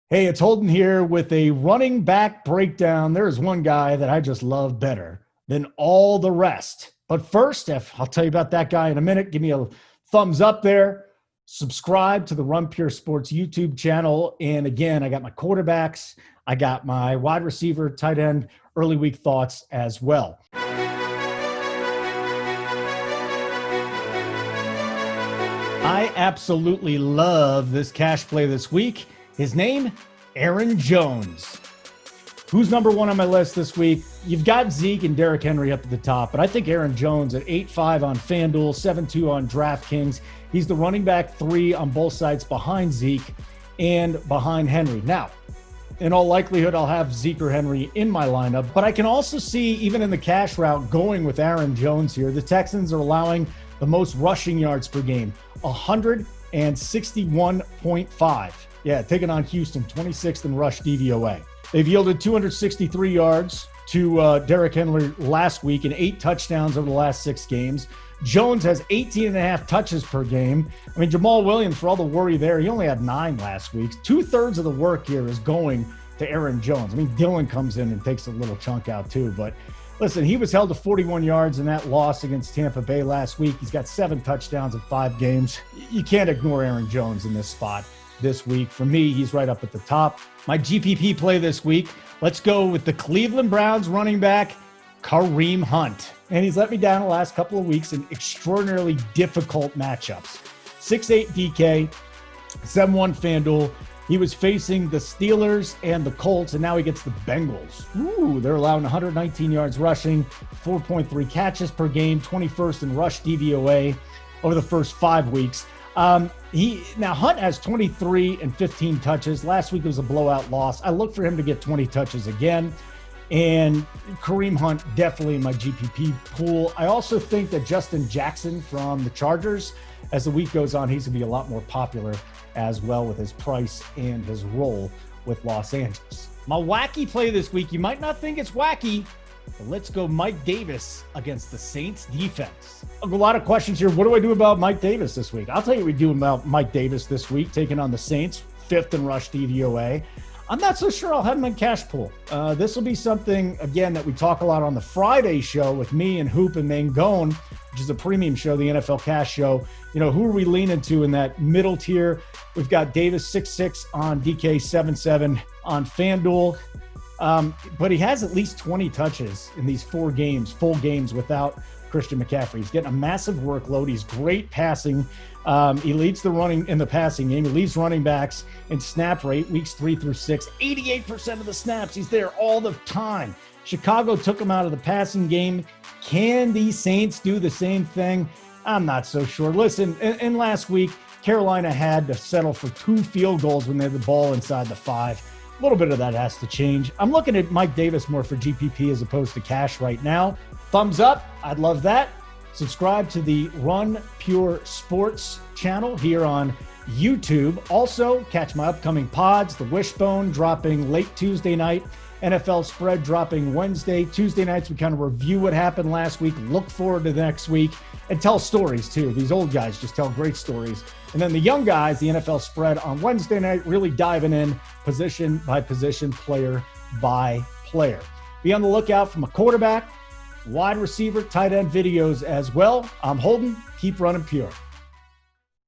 Hey, it's Holden here with a running back breakdown. There is one guy that I just love better than all the rest. But first, I'll tell you about that guy in a minute. Give me a thumbs up there. Subscribe to the Run Pure Sports YouTube channel. And again, I got my quarterbacks. I got my wide receiver, tight end, early week thoughts as well. I absolutely love this cash play this week. His name, Aaron Jones. Who's number one on my list this week? You've got Zeke and Derrick Henry up at the top, but I think Aaron Jones at 8.5 on FanDuel, 7.2 on DraftKings. He's the running back 3 on both sides behind Zeke and behind Henry. Now, in all likelihood, I'll have Zeke or Henry in my lineup, but I can also see, even in the cash route, going with Aaron Jones here. The Texans are allowing the most rushing yards per game, 161.5. Yeah, taking on Houston, 26th in rush DVOA. They've yielded 263 yards to Derrick Henry last week and 8 touchdowns over the last 6 games. Jones has 18.5 touches per game. I mean, Jamal Williams, for all the worry there, he only had 9 last week. 2/3 of the work here is going to Aaron Jones. I mean, Dylan comes in and takes a little chunk out too. But listen, he was held to 41 yards in that loss against Tampa Bay last week. He's got 7 touchdowns in 5 games. You can't ignore Aaron Jones in this spot this week. For me, he's right up at the top. My GPP play this week, let's go with the Cleveland Browns running back, Kareem Hunt. And he's let me down the last couple of weeks in extraordinarily difficult matchups. 6'8 DK, 7-1 FanDuel. He was facing the Steelers and the Colts, and now he gets the Bengals. Ooh, they're allowing 119 yards rushing, 4.3 catches per game, 21st in rush DVOA over the first 5 weeks. Now Hunt has 23 and 15 touches. Last week it was a blowout loss. I look for him to get 20 touches again. And Kareem Hunt definitely in my GPP pool. I also think that Justin Jackson from the Chargers, as the week goes on, he's gonna be a lot more popular as well with his price and his role with Los Angeles. My wacky play this week, you might not think it's wacky, but let's go Mike Davis against the Saints defense. A lot of questions here. What do I do about Mike Davis this week? I'll tell you what we do about Mike Davis this week, taking on the Saints, 5th in rush DVOA. I'm not so sure I'll have him in cash pool. This will be something, again, that we talk a lot on the Friday show with me and Hoop and Mangone, which is a premium show, the NFL Cash Show. You know, who are we leaning to in that middle tier? We've got Davis 6.6 on DK, 7.7 on FanDuel. But he has at least 20 touches in these 4 games, full games without Christian McCaffrey. He's getting a massive workload. He's great passing. He leads the running in the passing game. He leads running backs in snap rate, weeks 3 through 6. 88% of the snaps. He's there all the time. Chicago took him out of the passing game. Can these Saints do the same thing? I'm not so sure. Listen, and last week, Carolina had to settle for 2 field goals when they had the ball inside the 5. A little bit of that has to change. I'm looking at Mike Davis more for GPP as opposed to cash right now. Thumbs up. I'd love that. Subscribe to the Run Pure Sports channel here on YouTube. Also, catch my upcoming pods, The Wishbone dropping late Tuesday night, NFL Spread dropping Wednesday. Tuesday nights, we kind of review what happened last week, look forward to the next week, and tell stories too. These old guys just tell great stories. And then the young guys, the NFL Spread on Wednesday night, really diving in position by position, player by player. Be on the lookout from a quarterback, wide receiver, tight end videos as well. I'm Holden. Keep running pure.